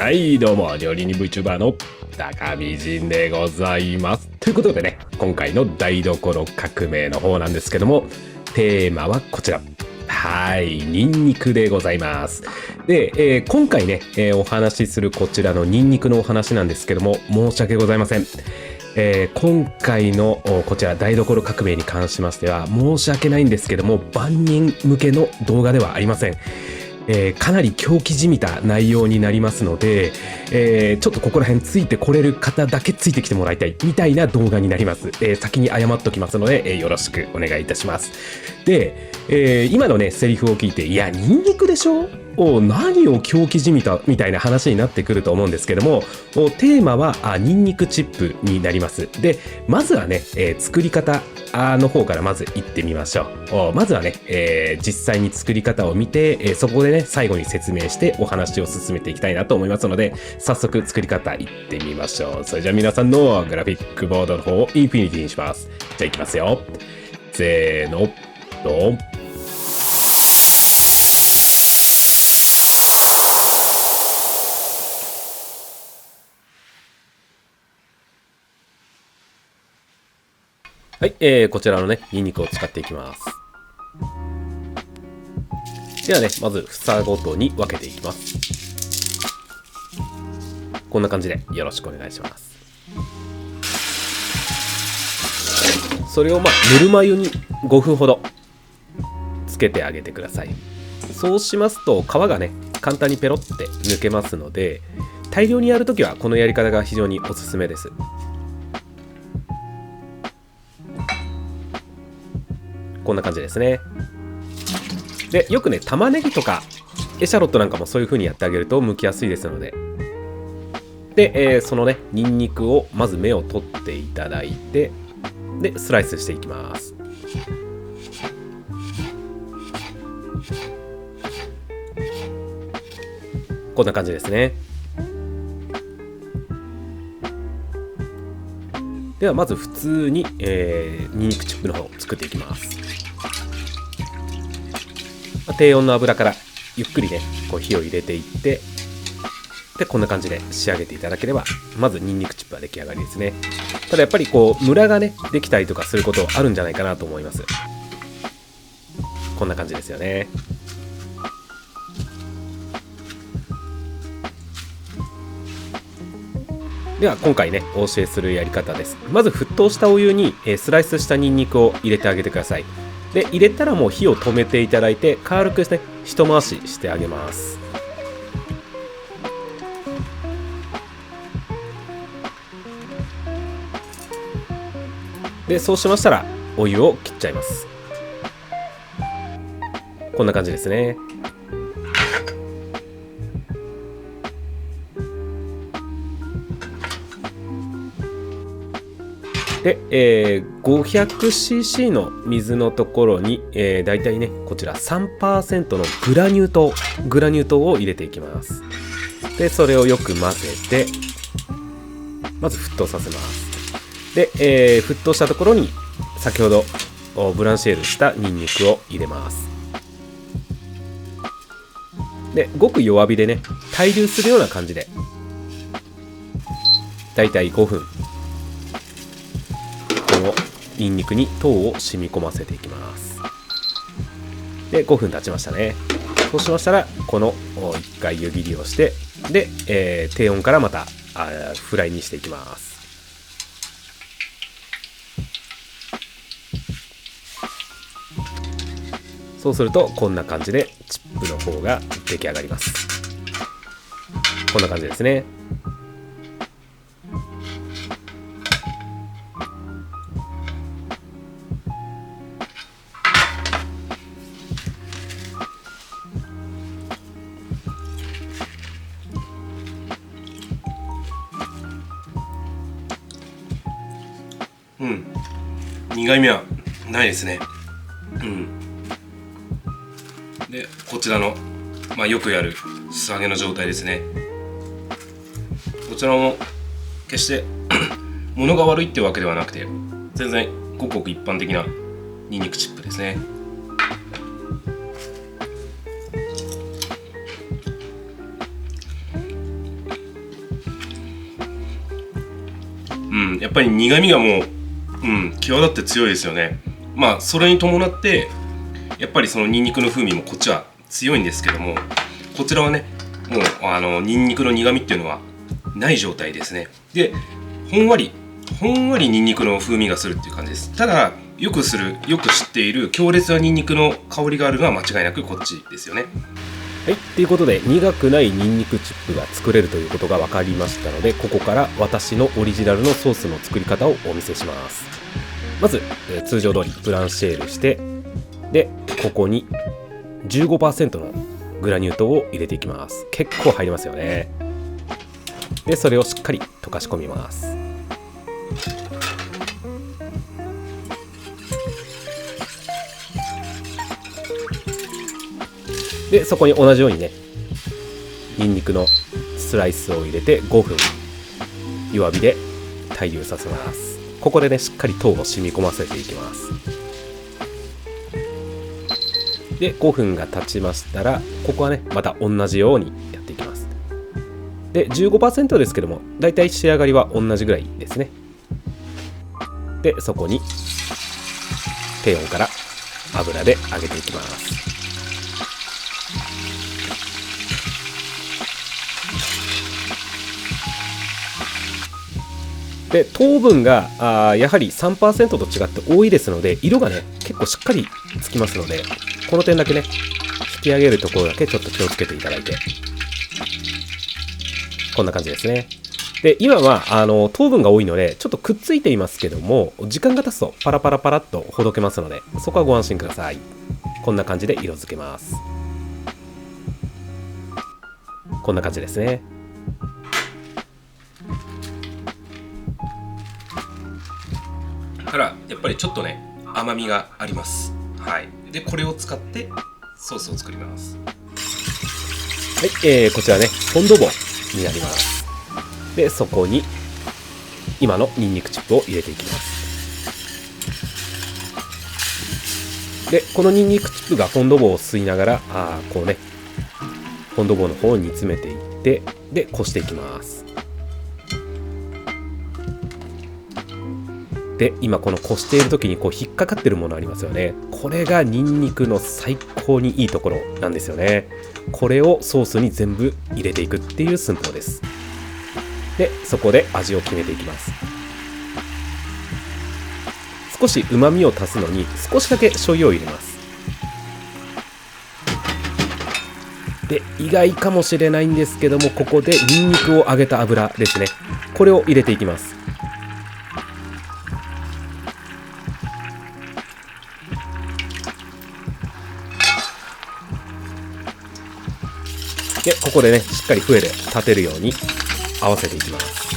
はいどうも料理人 VTuber の高見仁でございます。ということでね、今回の台所革命の方なんですけども、テーマはこちら。はい、ニンニクでございます。で、今回ね、お話しするこちらのニンニクのお話なんですけども、申し訳ございません。今回のこちら台所革命に関しましては申し訳ないんですけども、万人向けの動画ではありません。かなり狂気じみた内容になりますので、ちょっとここら辺ついてこれる方だけついてきてもらいたいみたいな動画になります。先に謝っときますので、よろしくお願いいたします。で、今のねセリフを聞いて、いやニンニクでしょ、何を狂気じみたみたいな話になってくると思うんですけども、テーマはニンニクチップになります。でまずはね、作り方の方からまず行ってみましょう。まずはね、実際に作り方を見て、そこでね最後に説明してお話を進めていきたいなと思いますので、早速作り方行ってみましょう。それじゃあ皆さんのグラフィックボードの方をインフィニティにします。じゃあいきますよ。せーのドン。はい、こちらのねニンニクを使っていきます。ではね、まず房ごとに分けていきます。こんな感じでよろしくお願いします。それをぬるま湯に5分ほどつけてあげてください。そうしますと皮がね簡単にペロって抜けますので、大量にやるときはこのやり方が非常におすすめです。こんな感じですね。でよくね玉ねぎとかエシャロットなんかもそういう風にやってあげると剥きやすいですので、で、そのねニンニクをまず芽を取っていただいて、でスライスしていきます。こんな感じですね。ではまず普通に、ニンニクチップの方を作っていきます。低温の油からゆっくりねこう火を入れていって、でこんな感じで仕上げていただければ、まずニンニクチップは出来上がりですね。ただやっぱりこうムラがねできたりとかすることあるんじゃないかなと思います。こんな感じですよね。では今回ねお教えするやり方です。まず沸騰したお湯にスライスしたニンニクを入れてあげてください。で入れたらもう火を止めていただいて、軽くですね一回ししてあげます。でそうしましたらお湯を切っちゃいます。こんな感じですね。で、500cc の水のところに、だいたいねこちら 3% のグラニュー糖を入れていきます。でそれをよく混ぜて、まず沸騰させます。で、沸騰したところに先ほどブランシェールしたニンニクを入れます。でごく弱火でね対流するような感じでだいたい5分このニンニクに糖を染み込ませていきます。で5分経ちましたね。そうしましたらこの1回湯切りをして、で、低温からまたフライにしていきます。そうするとこんな感じでチップの方が出来上がります。こんな感じですね。苦い目はないですね。でこちらの、よくやる素揚げの状態ですね。こちらも決して物が悪いってわけではなくて、全然ごくごく一般的なニンニクチップですね。やっぱり苦味がもう、際立って強いですよね。まあそれに伴ってやっぱりそのニンニクの風味もこっちは強いんですけども、こちらはねもうニンニクの苦味っていうのはない状態ですね。でほんわりニンニクの風味がするっていう感じです。ただよく知っている強烈なニンニクの香りがあるのは間違いなくこっちですよね。はい、ということで苦くないニンニクチップが作れるということが分かりましたので、ここから私のオリジナルのソースの作り方をお見せします。まず、通常通りブランシェールして、でここに 15% のグラニュー糖を入れていきます。結構入りますよね。でそれをしっかり溶かし込みます。でそこに同じようにねニンニクのスライスを入れて5分弱火で対流させます。ここでねしっかり糖を染み込ませていきます。で5分が経ちましたら、ここはねまた同じようにやっていきます。で 15% ですけども、だいたい仕上がりは同じぐらいですね。でそこに低温から油で揚げていきます。で糖分がやはり 3% と違って多いですので、色がね結構しっかりつきますので、この点だけね引き上げるところだけちょっと気をつけていただいて、こんな感じですね。で今は糖分が多いのでちょっとくっついていますけども、時間が経つとパラパラパラっとほどけますので、そこはご安心ください。こんな感じで色付けます。こんな感じですね。からやっぱりちょっとね甘みがあります。はい。でこれを使ってソースを作ります。はい、こちらねフォンドボーになります。でそこに今のニンニクチップを入れていきます。でこのニンニクチップがフォンドボーを吸いながらこうねフォンドボーの方に煮詰めていって、でこしていきます。で今このこしている時にこう引っかかってるものありますよね。これがニンニクの最高にいいところなんですよね。これをソースに全部入れていくっていう寸法です。でそこで味を決めていきます。少しうまみを足すのに少しだけ醤油を入れます。で意外かもしれないんですけども、ここでニンニクを揚げた油ですね、これを入れていきます。でここでねしっかり笛で立てるように合わせていきます。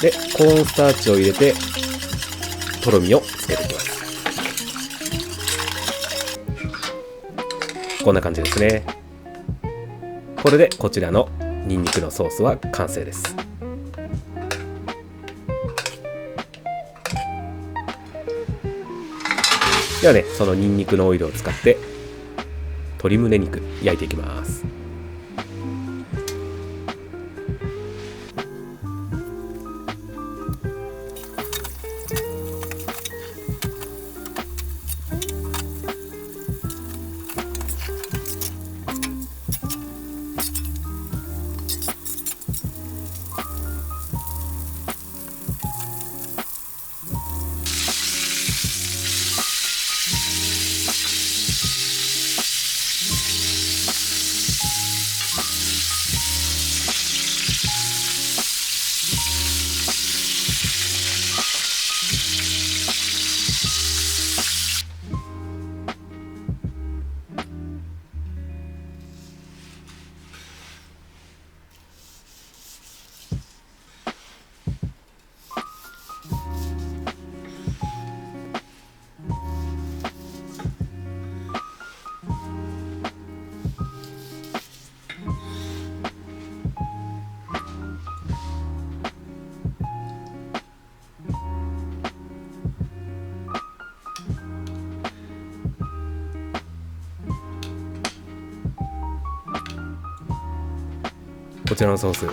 でコーンスターチを入れてとろみをつけていきます。こんな感じですね。これでこちらのニンニクのソースは完成です。ではねそのニンニクのオイルを使って鶏胸肉焼いていきます。こちらのソース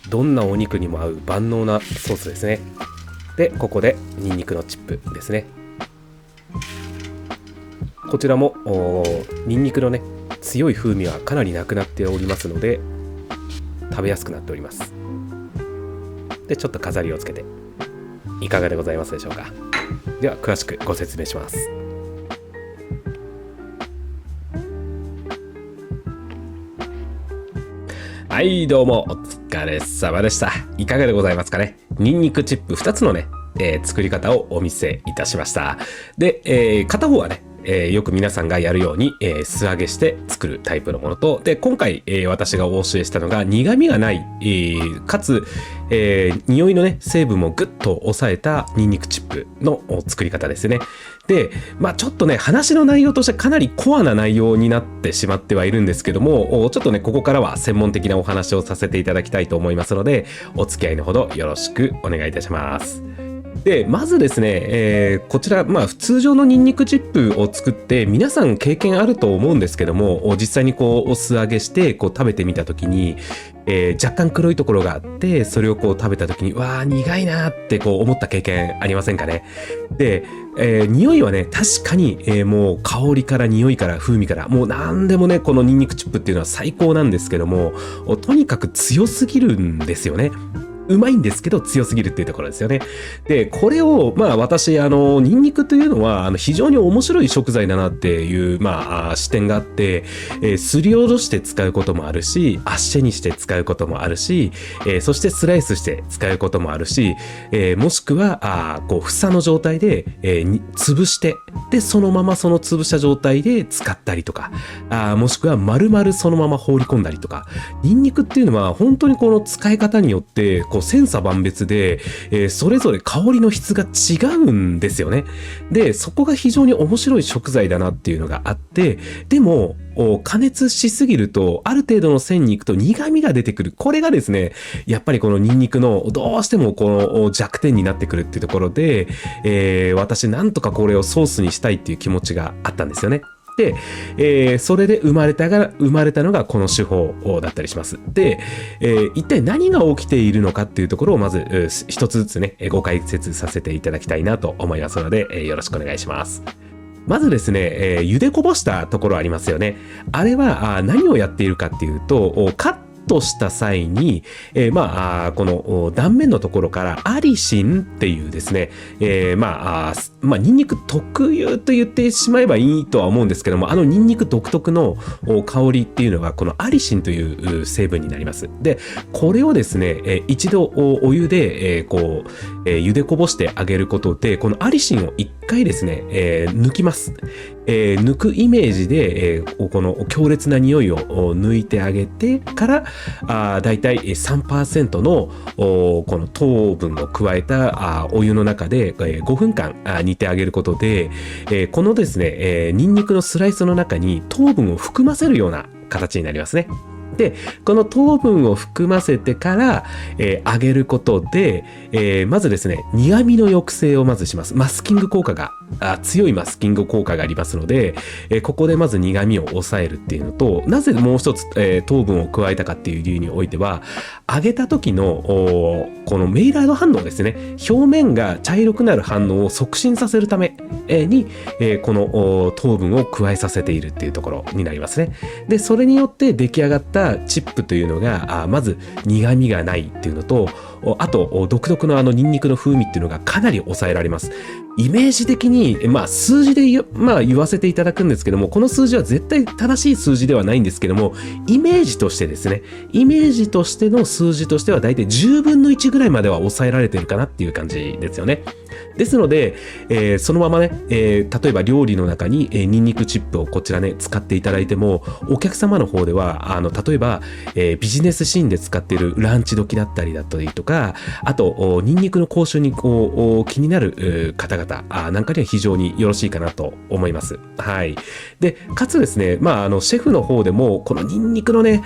どんなお肉にも合う万能なソースですね。でここでニンニクのチップですね。こちらもニンニクのね強い風味はかなりなくなっておりますので食べやすくなっております。でちょっと飾りをつけていかがでございますでしょうか。では詳しくご説明します。はいどうもお疲れ様でした。いかがでございますかね。ニンニクチップ2つのね、作り方をお見せいたしました。で、片方はねよく皆さんがやるように、素揚げして作るタイプのものと、で今回、私がお教えしたのが苦味がない、かつ、匂いのね成分もぐっと抑えたニンニクチップの作り方ですね。でちょっとね話の内容としてかなりコアな内容になってしまってはいるんですけども、ちょっとねここからは専門的なお話をさせていただきたいと思いますので、お付き合いのほどよろしくお願いいたします。でまずですね、こちら通常のニンニクチップを作って皆さん経験あると思うんですけども、実際に素揚げして食べてみた時に、若干黒いところがあってそれを食べた時にわー苦いなって思った経験ありませんかね。で、匂いはね確かに、もう香りから匂いから風味からもう何でもねこのニンニクチップっていうのは最高なんですけども、とにかく強すぎるんですよね。うまいんですけど強すぎるっていうところですよね。でこれを私ニンニクというのは非常に面白い食材だなっていう視点があって、すりおろして使うこともあるしアッシェにして使うこともあるし、そしてスライスして使うこともあるし、もしくは房の状態で、潰してでそのままその潰した状態で使ったりとか、もしくは丸々そのまま放り込んだりとか、ニンニクっていうのは本当にこの使い方によって千差万別で、それぞれ香りの質が違うんですよね。でそこが非常に面白い食材だなっていうのがあって、でも加熱しすぎるとある程度の線に行くと苦味が出てくる。これがですねやっぱりこのニンニクのどうしてもこの弱点になってくるっていうところで、私なんとかこれをソースにしたいっていう気持ちがあったんですよね。で、それで生まれたのがこの手法だったりします。で、一体何が起きているのかっていうところをまず一つずつねご解説させていただきたいなと思いますので、よろしくお願いします。まずですね、茹でこぼしたところありますよね。あれは何をやっているかっていうと、カットした際に、この断面のところからアリシンっていうですね、ニンニク特有と言ってしまえばいいとは思うんですけども、ニンニク独特の香りっていうのがこのアリシンという成分になります。でこれをですね、一度お湯で茹でこぼしてあげることでこのアリシンを一回ですね、抜きます。抜くイメージで、この強烈な匂いを抜いてあげてからだいたい 3% のこの糖分を加えたお湯の中で5分間煮てあげることで、このですね、ニンニクのスライスの中に糖分を含ませるような形になりますね。でこの糖分を含ませてから、揚げることで、まずですね苦味の抑制をまずします。マスキング効果が強いマスキング効果がありますので、ここでまず苦味を抑えるっていうのと、なぜもう一つ、糖分を加えたかっていう理由においては、揚げた時のこのメイラード反応ですね、表面が茶色くなる反応を促進させるために、この糖分を加えさせているっていうところになりますね。でそれによって出来上がったチップというのがまず苦味がないっていうのと、あと独特のニンニクの風味っていうのがかなり抑えられます。イメージ的に数字で言わせていただくんですけども、この数字は絶対正しい数字ではないんですけども、イメージとしてですね、イメージとしての数字としては大体10分の1ぐらいまでは抑えられてるかなっていう感じですよね。ですので、そのままね、例えば料理の中に、ニンニクチップをこちらね使っていただいても、お客様の方では例えば、ビジネスシーンで使っているランチ時だったりとか、あとニンニクの口臭に気になる方々なんかには非常によろしいかなと思います。はい。でかつですね、シェフの方でもこのニンニクのね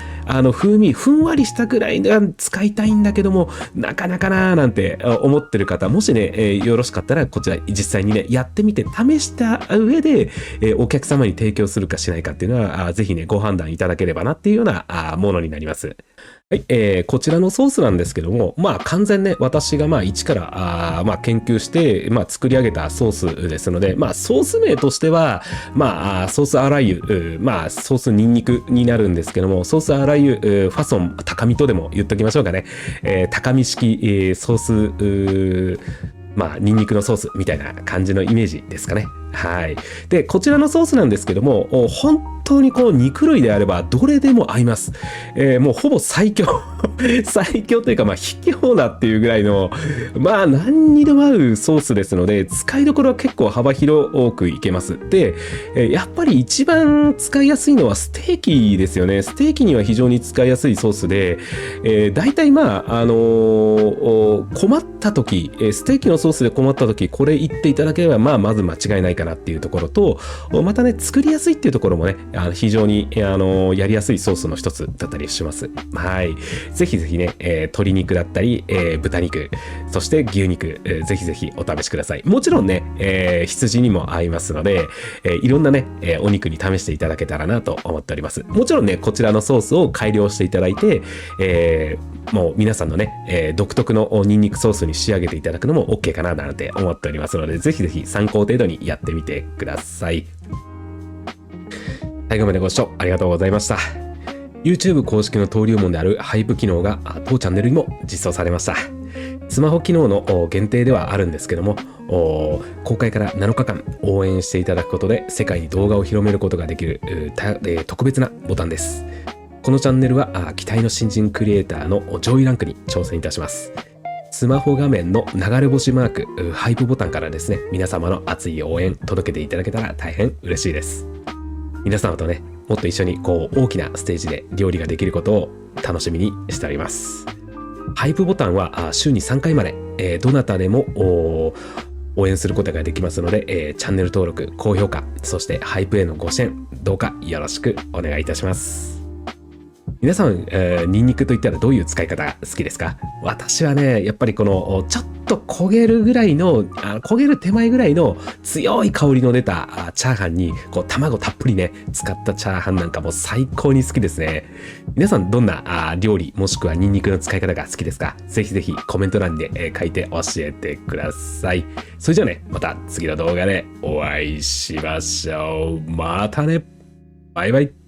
風味ふんわりしたぐらいが使いたいんだけどもなかなかなーなんて思ってる方、もしね、よろしかったらこちら実際にねやってみて試した上で、お客様に提供するかしないかっていうのはぜひねご判断いただければなっていうようなものになります。はい、こちらのソースなんですけども、まあ完全ね、私がまあ一からまあ研究して、まあ作り上げたソースですので、まあソース名としては、まあソースアライユ、まあソースニンニクになるんですけども、ソースアライユ、ファソン高見とでも言っときましょうかね。高見式、ソース、まあニンニクのソースみたいな感じのイメージですかね。はい。で、こちらのソースなんですけども、本当にこう肉類であればどれでも合います。もうほぼ最強最強というか、まあ卑怯なっていうぐらいの、まあ何にでも合うソースですので、使いどころは結構幅広くいけます。で、やっぱり一番使いやすいのはステーキですよね。ステーキには非常に使いやすいソースで、大体まあ、困った時、ステーキのソースで困った時、これ言っていただければ、まあまず間違いないかなっていうところと、またね、作りやすいっていうところもね、非常に、やりやすいソースの一つだったりします。はい。ぜひぜひね、鶏肉だったり、豚肉、そして牛肉、ぜひぜひお試しください。もちろんね、羊にも合いますので、いろんなね、お肉に試していただけたらなと思っております。もちろんね、こちらのソースを改良していただいて、もう皆さんのね、独特のニンニクソースに仕上げていただくのも OK かななんて思っておりますので、ぜひぜひ参考程度にやってみてください。最後までご視聴ありがとうございました。YouTube 公式の登竜門であるハイプ機能が当チャンネルにも実装されました。スマホ機能の限定ではあるんですけども、公開から7日間応援していただくことで世界に動画を広めることができる特別なボタンです。このチャンネルは期待の新人クリエイターの上位ランクに挑戦いたします。スマホ画面の流れ星マーク、ハイプボタンからですね、皆様の熱い応援届けていただけたら大変嬉しいです。皆様とね、もっと一緒にこう大きなステージで料理ができることを楽しみにしております。ハイプボタンは週に3回まで、どなたでも応援することができますので、チャンネル登録、高評価、そしてハイプへのご支援、どうかよろしくお願いいたします。皆さん、ニンニクといったらどういう使い方が好きですか？私はね、やっぱりこのちょっと焦げるぐらいの焦げる手前ぐらいの強い香りの出たチャーハンにこう卵たっぷりね使ったチャーハンなんかも最高に好きですね。皆さんどんな料理もしくはニンニクの使い方が好きですか？ぜひぜひコメント欄で書いて教えてください。それじゃあね、また次の動画でお会いしましょう。またね。バイバイ。